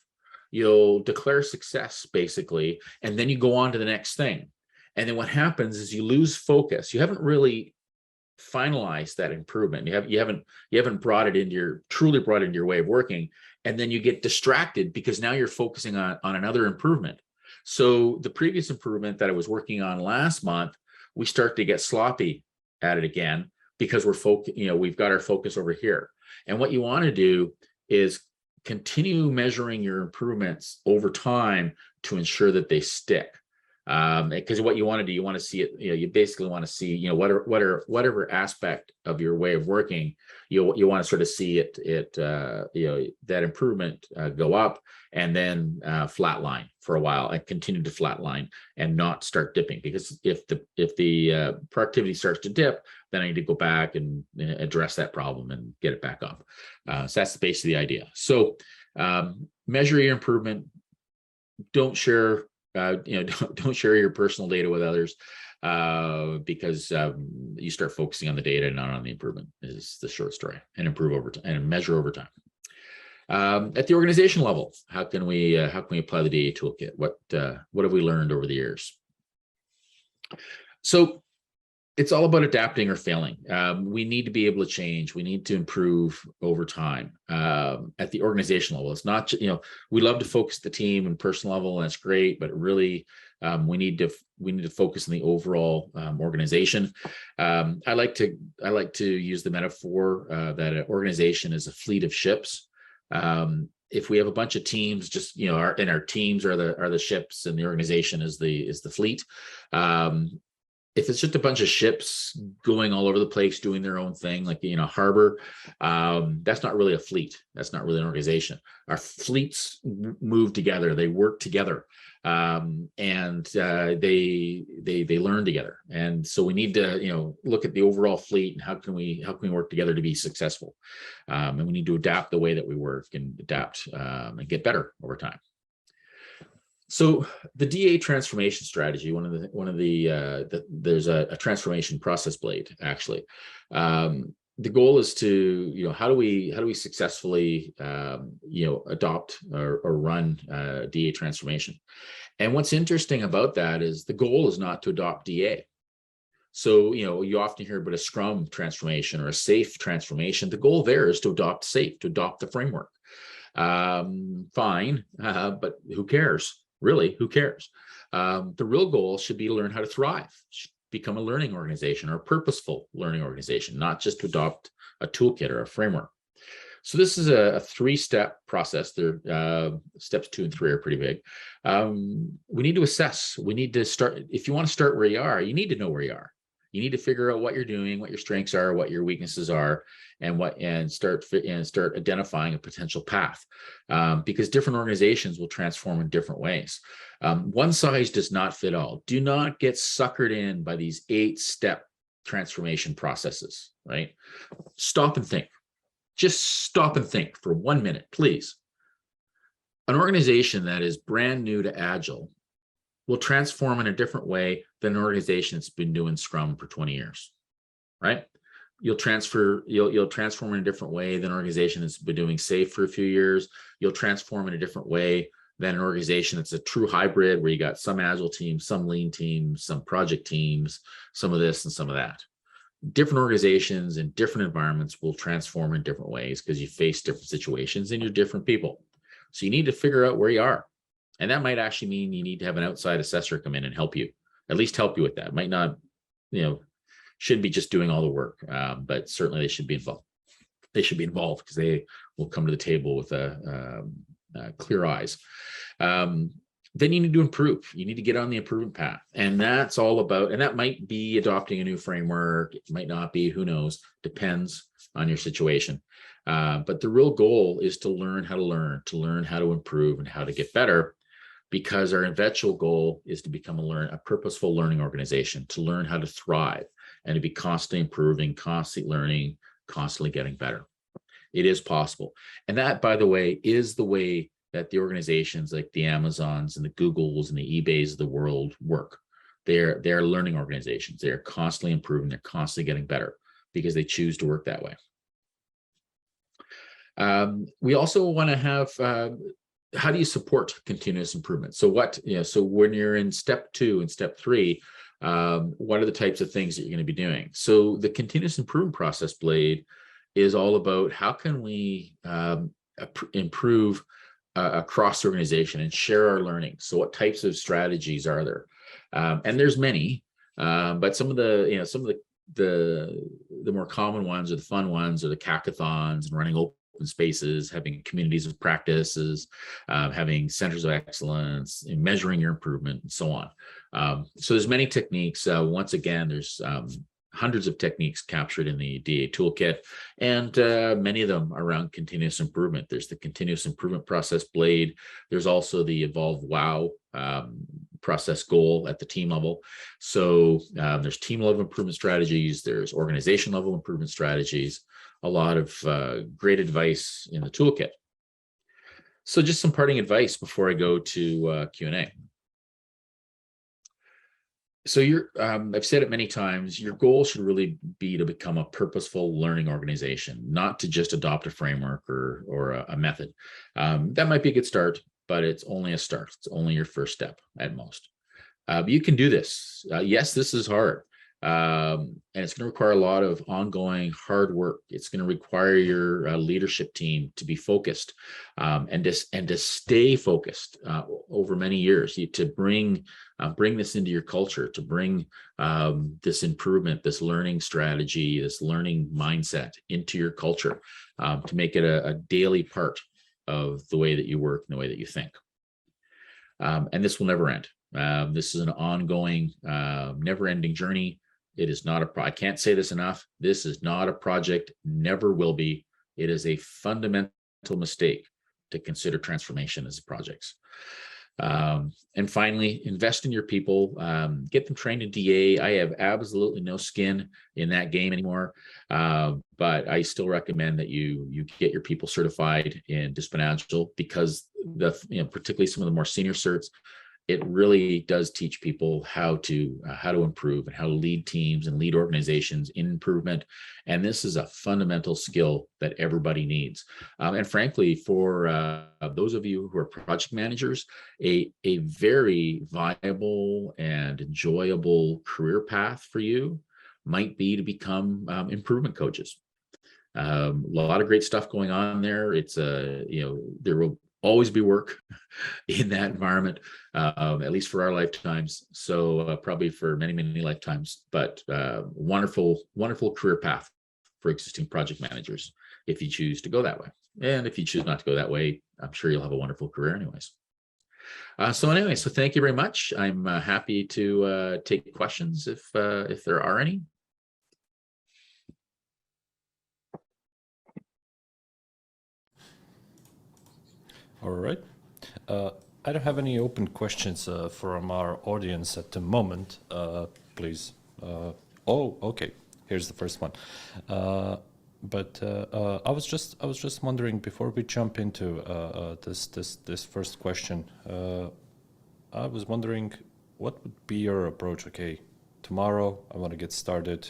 you'll declare success basically, and then you go on to the next thing. And then what happens is you lose focus. You haven't really finalized that improvement. You haven't truly brought it into your way of working. And then you get distracted because now you're focusing on another improvement. So the previous improvement that I was working on last month, we start to get sloppy at it again because we've got our focus over here. And what you want to do is continue measuring your improvements over time to ensure that they stick. Because what you want to do, you want to see it, you basically want to see, whatever aspect of your way of working, you want to sort of see that improvement go up and then flatline for a while and continue to flatline and not start dipping. Because if the productivity starts to dip, then I need to go back and address that problem and get it back up. So that's basically the idea. So measure your improvement. Don't share don't share your personal data with others, because you start focusing on the data and not on the improvement is the short story. And improve over time and measure over time. At the organization level, how can we apply the DA toolkit? What have we learned over the years? So it's all about adapting or failing. We need to be able to change. We need to improve over time. At the organization level, it's not, we love to focus the team and personal level, and that's great, but really we need to focus on the overall organization. I like to use the metaphor that an organization is a fleet of ships. If we have a bunch of teams, just our teams are the ships, and the organization is the fleet. If it's just a bunch of ships going all over the place, doing their own thing, like harbor, that's not really a fleet. That's not really an organization. Our fleets move together. They work together, and they learn together. And so we need to look at the overall fleet and how can we work together to be successful. And we need to adapt the way that we work and adapt and get better over time. So the DA transformation strategy, there's a transformation process blade actually. The goal is to, how do we successfully, adopt or run DA transformation? And what's interesting about that is the goal is not to adopt DA. So, you often hear about a Scrum transformation or a SAFe transformation. The goal there is to adopt SAFe, to adopt the framework. Fine, but who cares? Really, who cares? The real goal should be to learn how to thrive, become a learning organization or a purposeful learning organization, not just to adopt a toolkit or a framework. So this is a three-step process. There, steps 2 and 3 are pretty big. We need to assess. We need to start. If you want to start where you are, you need to know where you are. You need to figure out what you're doing, what your strengths are, what your weaknesses are, and start identifying a potential path. Because different organizations will transform in different ways. One size does not fit all. Do not get suckered in by these 8-step transformation processes, right? Stop and think. Just stop and think for 1 minute, please. An organization that is brand new to Agile will transform in a different way than an organization that's been doing Scrum for 20 years, right? You'll transform in a different way than an organization that's been doing SAFe for a few years. You'll transform in a different way than an organization that's a true hybrid, where you got some Agile teams, some lean teams, some project teams, some of this and some of that. Different organizations and different environments will transform in different ways because you face different situations and you're different people. So you need to figure out where you are. And that might actually mean you need to have an outside assessor come in and help you, at least help you with that. It might not, shouldn't be just doing all the work, but certainly they should be involved. They should be involved because they will come to the table with clear eyes. Then you need to improve. You need to get on the improvement path. And that's all about, and that might be adopting a new framework. It might not be, who knows, depends on your situation. But the real goal is to learn how to improve and how to get better, because our eventual goal is to become a purposeful learning organization, to learn how to thrive and to be constantly improving, constantly learning, constantly getting better. It is possible. And that, by the way, is the way that the organizations like the Amazons and the Googles and the eBays of the world work. They're learning organizations. They're constantly improving. They're constantly getting better because they choose to work that way. We also want to have, how do you support continuous improvement? So so when you're in step 2 and step 3, what are the types of things that you're going to be doing? So the continuous improvement process blade is all about how can we improve across the organization and share our learning. So what types of strategies are there? And there's many, but some of the more common ones or the fun ones are the hackathons and running open spaces, having communities of practices, having centers of excellence, and measuring your improvement, and so on. So there's many techniques. Once again, there's hundreds of techniques captured in the DA Toolkit, and many of them around continuous improvement. There's the continuous improvement process blade. There's also the Evolve WOW process goal at the team level. So there's team level improvement strategies. There's organization level improvement strategies. A lot of great advice in the toolkit. So just some parting advice before I go to Q&A. So I've said it many times, your goal should really be to become a purposeful learning organization, not to just adopt a framework or a method. That might be a good start, but it's only a start. It's only your first step at most. But you can do this. Yes, this is hard. And it's going to require a lot of ongoing hard work. It's going to require your leadership team to be focused and to stay focused over many years, to bring this into your culture, to bring this improvement, this learning strategy, this learning mindset into your culture, to make it a daily part of the way that you work and the way that you think. And this will never end. This is an ongoing, never-ending journey. It is not I can't say this enough. This is not a project, never will be. It is a fundamental mistake to consider transformation as projects. And finally, invest in your people, get them trained in DA. I have absolutely no skin in that game anymore, but I still recommend that you get your people certified in Discipline Agile, because particularly some of the more senior certs, it really does teach people how to improve and how to lead teams and lead organizations in improvement. And this is a fundamental skill that everybody needs. And frankly, for those of you who are project managers, a very viable and enjoyable career path for you might be to become improvement coaches. A lot of great stuff going on there. It's there will always be work in that environment, at least for our lifetimes. So probably for many, many lifetimes, but wonderful, wonderful career path for existing project managers if you choose to go that way. And if you choose not to go that way, I'm sure you'll have a wonderful career anyways. So thank you very much. I'm happy to take questions if there are any. All right. I don't have any open questions from our audience at the moment. Please. Oh, okay. Here's the first one. But I was just wondering, before we jump into this first question, I was wondering, what would be your approach? Okay, tomorrow I want to get started.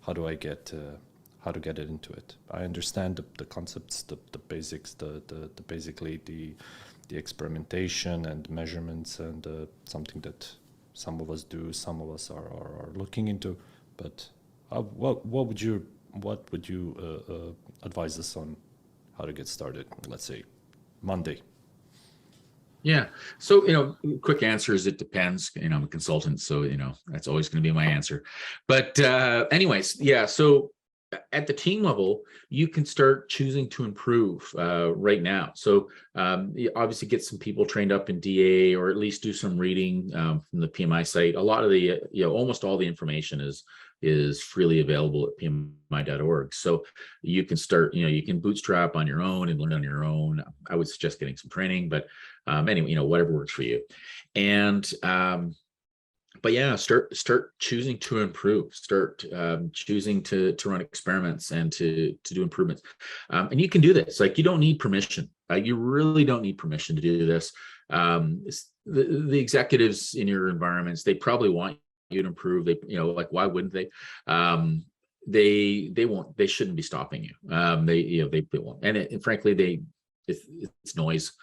How do I get how to get it into it? I understand the concepts, the basics, basically the experimentation and measurements, and something that some of us do, some of us are looking into. But what would you advise us on how to get started? Let's say Monday. Yeah. So, quick answer is it depends. I'm a consultant, so, that's always going to be my answer. But anyways, yeah. So at the team level, you can start choosing to improve right now. So you obviously get some people trained up in DA, or at least do some reading from the PMI site. A lot of the, almost all the information is freely available at pmi.org. So you can start, you can bootstrap on your own and learn on your own. I would suggest getting some training, but anyway, whatever works for you. And but yeah, start choosing to improve, start choosing to run experiments and to do improvements. And you can do this. Like, you don't need permission. You really don't need permission to do this. The executives in your environments, they probably want you to improve. They, like, why wouldn't they? They won't. They shouldn't be stopping you. They won't. And frankly, it's noise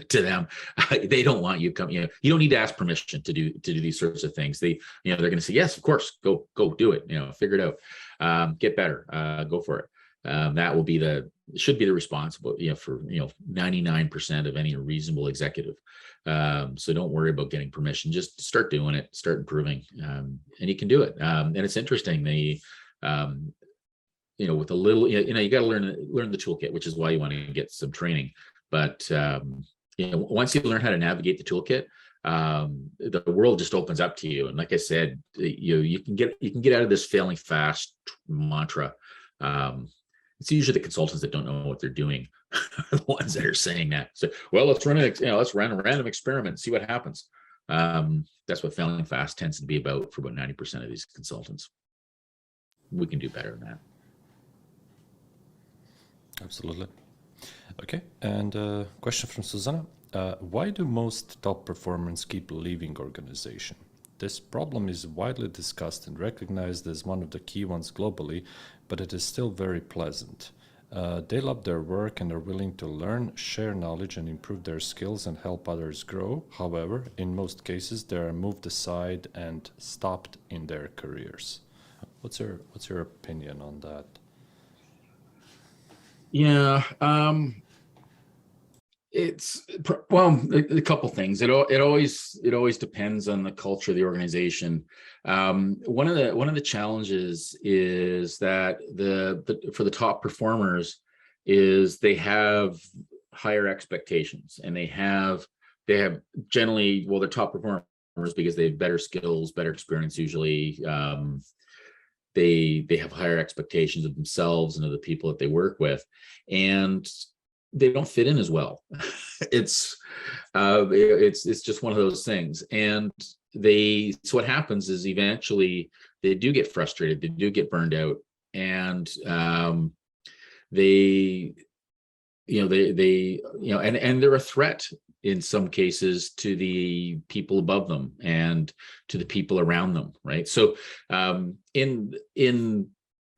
to them. They don't want you to come. You don't need to ask permission to do these sorts of things. They're going to say, yes, of course, go do it. Figure it out. Get better. Go for it. That will be should be the responsible, for 99% of any reasonable executive. So don't worry about getting permission. Just start doing it. Start improving, and you can do it. And it's interesting. With a little, you got to learn the toolkit, which is why you want to get some training. But once you learn how to navigate the toolkit, the world just opens up to you. And like I said, you can get out of this failing fast mantra. It's usually the consultants that don't know what they're doing are the ones that are saying that. So, well, let's run a random experiment and see what happens. That's what failing fast tends to be about for about 90% of these consultants. We can do better than that. Absolutely. Okay, and question from Susanna. Why do most top performers keep leaving organization? This problem is widely discussed and recognized as one of the key ones globally, but it is still very pleasant. They love their work and are willing to learn, share knowledge, and improve their skills and help others grow. However, in most cases, they are moved aside and stopped in their careers. What's your opinion on that? Yeah, it's a couple things. It always depends on the culture of the organization. One of the challenges is that for the top performers is they have higher expectations, and they have generally, well, they're top performers because they have better skills, better experience usually. They have higher expectations of themselves and of the people that they work with, and they don't fit in as well. It's just one of those things. And so what happens is eventually they do get frustrated, they do get burned out, and and they're a threat in some cases to the people above them and to the people around them, right? So in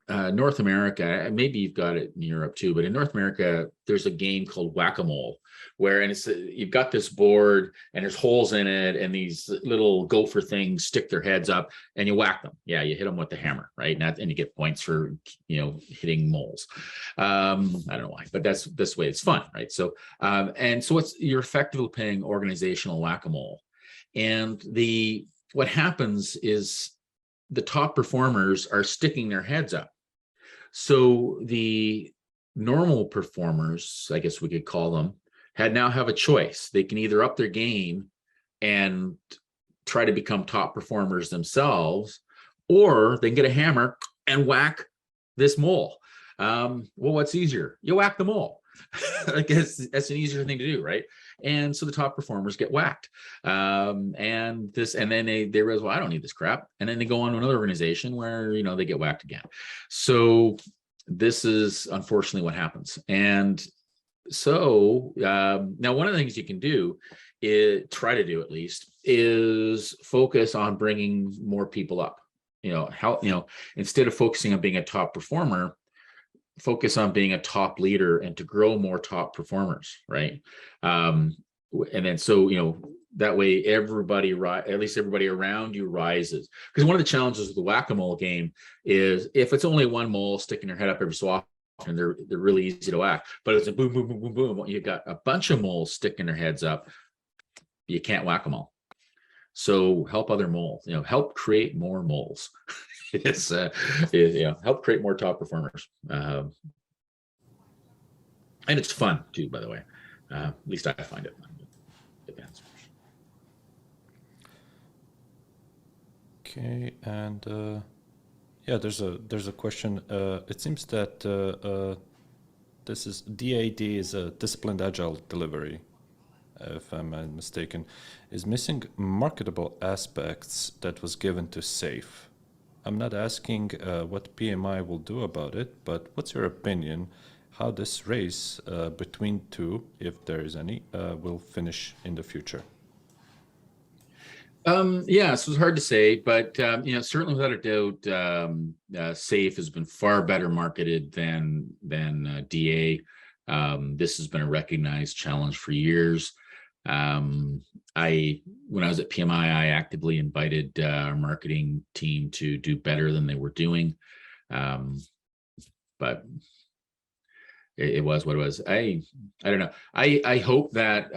North America, maybe you've got it in Europe too, but in North America, there's a game called whack-a-mole, where you've got this board and there's holes in it, and these little gopher things stick their heads up, and you whack them. Yeah, you hit them with the hammer, right? And you get points for hitting moles. I don't know why, but that's this way. It's fun, right? So you're effectively playing organizational whack-a-mole, and what happens is the top performers are sticking their heads up. So the normal performers, I guess we could call them, now have a choice. They can either up their game and try to become top performers themselves, or they can get a hammer and whack this mole. Well, what's easier? You whack the mole. I guess that's an easier thing to do, right? And so the top performers get whacked. And then they realize, well, I don't need this crap. And then they go on to another organization where, they get whacked again. So this is unfortunately what happens. And so now one of the things you can do is try to do, at least, is focus on bringing more people up. Instead of focusing on being a top performer, focus on being a top leader and to grow more top performers, right? And then that way at least everybody around you rises. Because one of the challenges of the whack-a-mole game is if it's only one mole sticking their head up every so often, they're really easy to whack. But it's a boom, boom, boom, boom, boom. You've got a bunch of moles sticking their heads up. You can't whack them all. So help other moles, help create more moles. Help create more top performers. And it's fun too, by the way. At least I find it fun. Depends. Okay, and there's a question. It seems that this is DAD is a disciplined agile delivery, if I'm not mistaken, is missing marketable aspects that was given to SAFe. I'm not asking what PMI will do about it, but what's your opinion how this race between two, if there is any, will finish in the future? So it's hard to say, but certainly without a doubt, SAFe has been far better marketed than DA. This has been a recognized challenge for years. When I was at PMI, I actively invited our marketing team to do better than they were doing, but it was what it was. I don't know. I hope that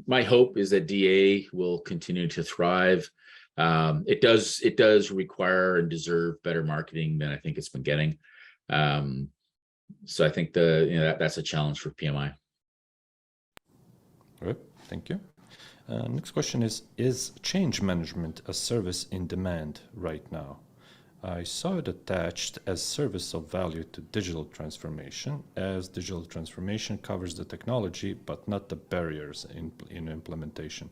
my hope is that DA will continue to thrive. It does require and deserve better marketing than I think it's been getting. So I think that's a challenge for PMI. All right, thank you. Next question is change management a service in demand right now? I saw it attached as service of value to digital transformation, as digital transformation covers the technology, but not the barriers in implementation.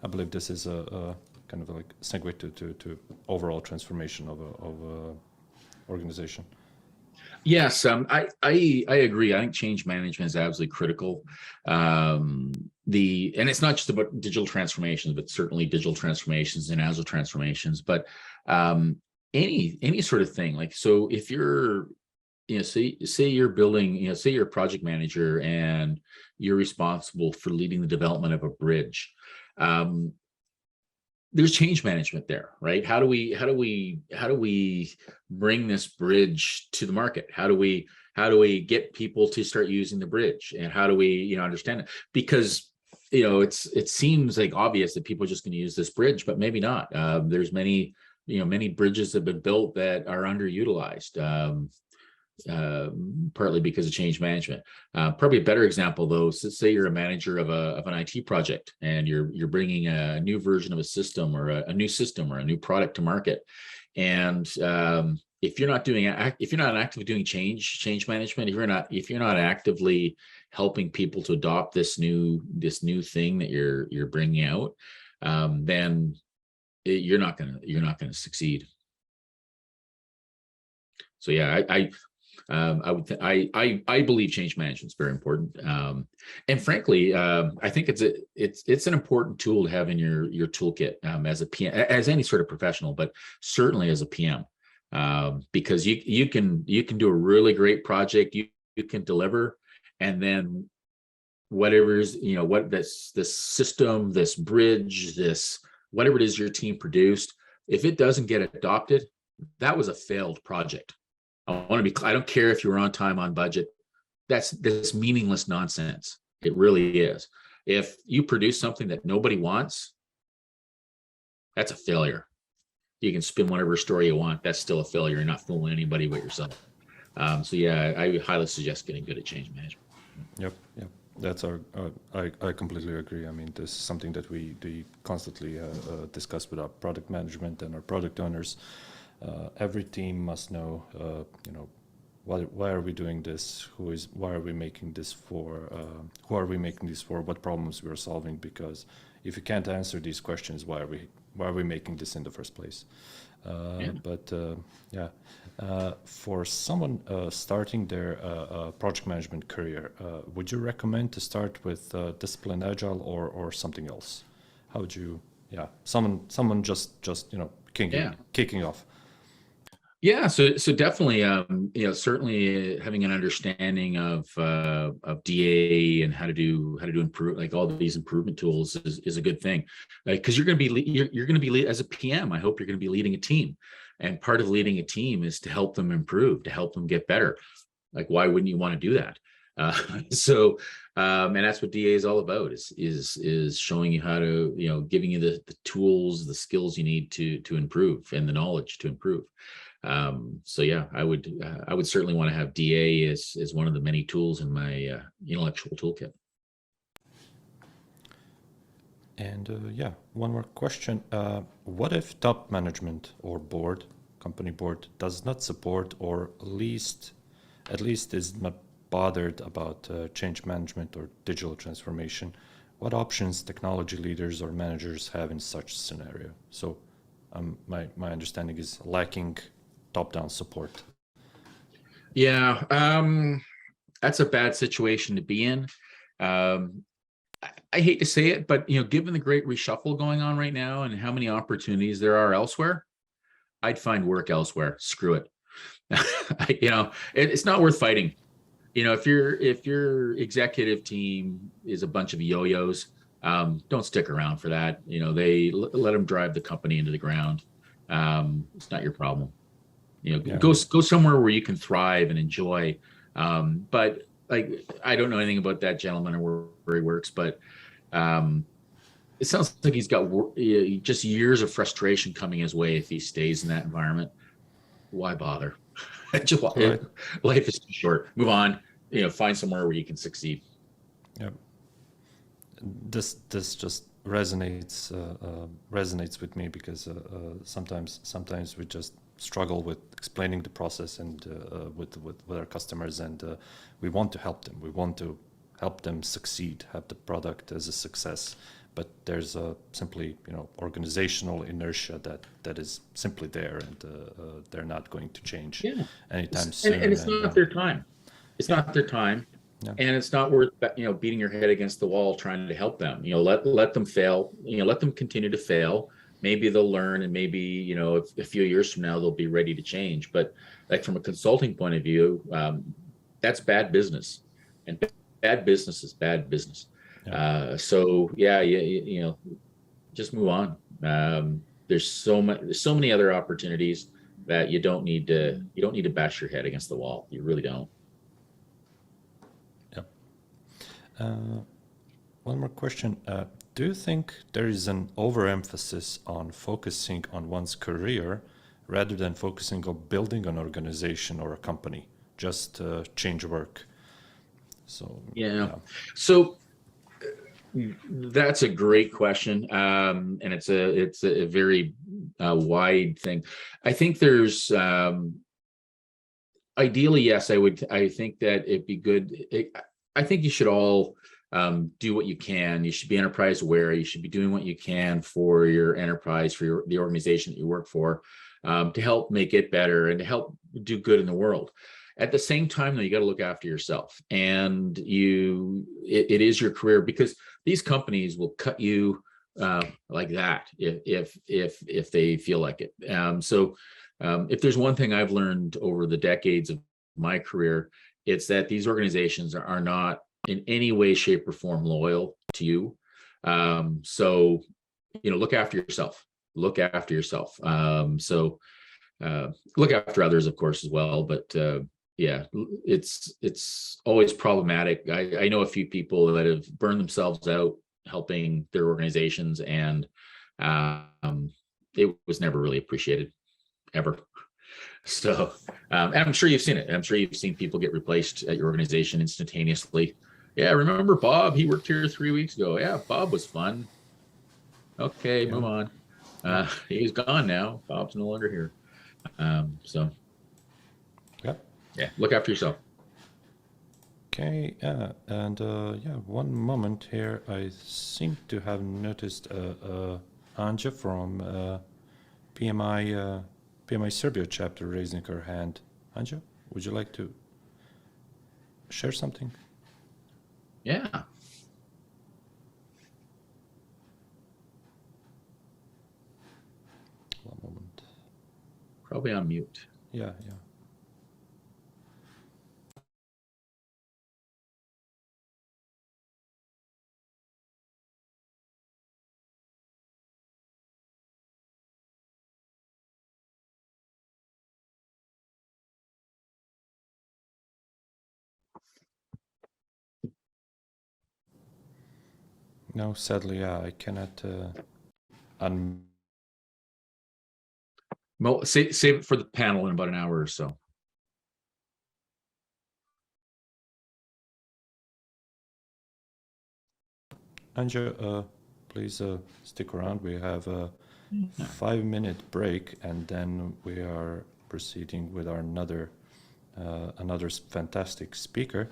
I believe this is a kind of like segue to overall transformation of a organization. Yes, I agree. I think change management is absolutely critical. And it's not just about digital transformations, but certainly digital transformations and agile transformations. But any sort of thing, like, so if you're, say you're building, say you're a project manager and you're responsible for leading the development of a bridge. There's change management there, right? How do we bring this bridge to the market? How do we get people to start using the bridge? And how do we, understand it? Because, it seems like obvious that people are just going to use this bridge, but maybe not. There's many bridges that have been built that are underutilized, partly because of change management. Probably a better example, though, say you're a manager of an IT project and you're bringing a new version of a system or a new system or a new product to market, and if you're not actively doing change management, if you're not actively helping people to adopt this new thing that you're bringing out, then you're not gonna succeed. So yeah, I believe change management is very important, and frankly, I think it's an important tool to have in your toolkit as a PM, as any sort of professional, but certainly as a PM, because you can do a really great project, you can deliver, and then whatever's what this system, this bridge, this whatever it is your team produced, if it doesn't get adopted, that was a failed project. I don't care if you're on time, on budget. That's meaningless nonsense. It really is. If you produce something that nobody wants, that's a failure. You can spin whatever story you want. That's still a failure. You're not fooling anybody but yourself. So yeah, I highly suggest getting good at change management. Yep, yep. That's I completely agree. I mean, this is something that we constantly discuss with our product management and our product owners. Every team must know, why are we doing this? Why are we making this for? Who are we making this for? What problems we are solving? Because if you can't answer these questions, why are we making this in the first place? Yeah. For someone starting their project management career, would you recommend to start with Disciplined Agile or something else? How would you? Yeah, someone just kicking off. Yeah, so definitely, certainly having an understanding of DA and how to do improve, like all these improvement tools is a good thing, because you're going to be you're going to be as a PM. I hope you're going to be leading a team, and part of leading a team is to help them improve, to help them get better. Like, why wouldn't you want to do that? And that's what DA is all about, is showing you how to, giving you the tools, the skills you need to improve, and the knowledge to improve. So yeah, I would certainly want to have DA as one of the many tools in my intellectual toolkit. And one more question. What if top management or company board, does not support, or at least is not bothered about change management or digital transformation? What options technology leaders or managers have in such scenario? So my understanding is lacking top-down support. Yeah, that's a bad situation to be in. I hate to say it, but given the great reshuffle going on right now and how many opportunities there are elsewhere, I'd find work elsewhere. Screw it. It's not worth fighting. If your executive team is a bunch of yo-yos, don't stick around for that. They let them drive the company into the ground. It's not your problem. Go somewhere where you can thrive and enjoy. But like, I don't know anything about that gentleman or where he works, but it sounds like he's got just years of frustration coming his way if he stays in that environment. Why bother? Right. Life is too short. Move on. Find somewhere where you can succeed. Yeah. This just resonates with me, because sometimes we just struggle with explaining the process and with our customers, and we want to help them. We want to help them succeed, have the product as a success. But there's simply organizational inertia that is simply there, and they're not going to change anytime soon. And it's not their time. It's not their time. Yeah. And it's not worth beating your head against the wall trying to help them. Let them fail. Let them continue to fail. Maybe they'll learn, and maybe a few years from now they'll be ready to change. But like, from a consulting point of view, that's bad business, and bad business is bad business. Yeah. So yeah, just move on. There's so many other opportunities that you don't need to bash your head against the wall. You really don't. Yep. One more question. Do you think there is an overemphasis on focusing on one's career rather than focusing on building an organization or a company? Just change work. So yeah. So that's a great question, and it's a very wide thing. I think there's ideally, yes, I think that it'd be good. I think you should all do what you can. You should be enterprise aware. You should be doing what you can for your enterprise, for the organization that you work for, to help make it better and to help do good in the world. At the same time, though, you got to look after yourself, and it is your career, because these companies will cut you like that if they feel like it. So if there's one thing I've learned over the decades of my career, it's that these organizations are not in any way, shape, or form loyal to you. So look after yourself. Look after yourself. Look after others, of course, as well, but yeah, it's always problematic. I know a few people that have burned themselves out helping their organizations, and it was never really appreciated, ever. So, and I'm sure you've seen it. I'm sure you've seen people get replaced at your organization instantaneously. Yeah, remember Bob? He worked here 3 weeks ago. Yeah, Bob was fun. Okay, Yeah. move on. Yeah. He's gone now. Bob's no longer here. So Yeah. yeah, look after yourself. Okay, yeah, and yeah, one moment here. I seem to have noticed Anja from PMI Serbia chapter raising her hand. Anja, would you like to share something? Yeah. One moment. Probably on mute. Yeah, yeah. No, sadly, yeah, I cannot Well, save it for the panel in about an hour or so. Anja, please stick around. We have a 5-minute break, and then we are proceeding with our another fantastic speaker,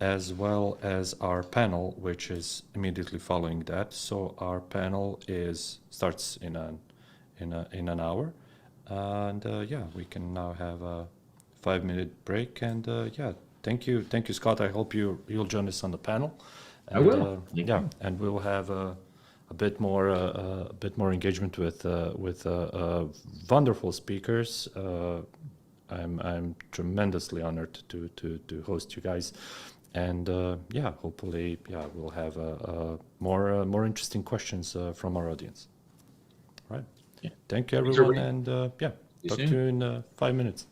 as well as our panel, which is immediately following that. So our panel starts in an hour, and yeah, we can now have a 5-minute break. And yeah, thank you, Scott. I hope you'll join us on the panel. And, I will. Yeah, and we'll have a bit more engagement with wonderful speakers. I'm tremendously honored to host you guys, and yeah, hopefully, yeah, we'll have more interesting questions from our audience. All right. Yeah. Thank you, everyone, and yeah, talk to you in 5 minutes.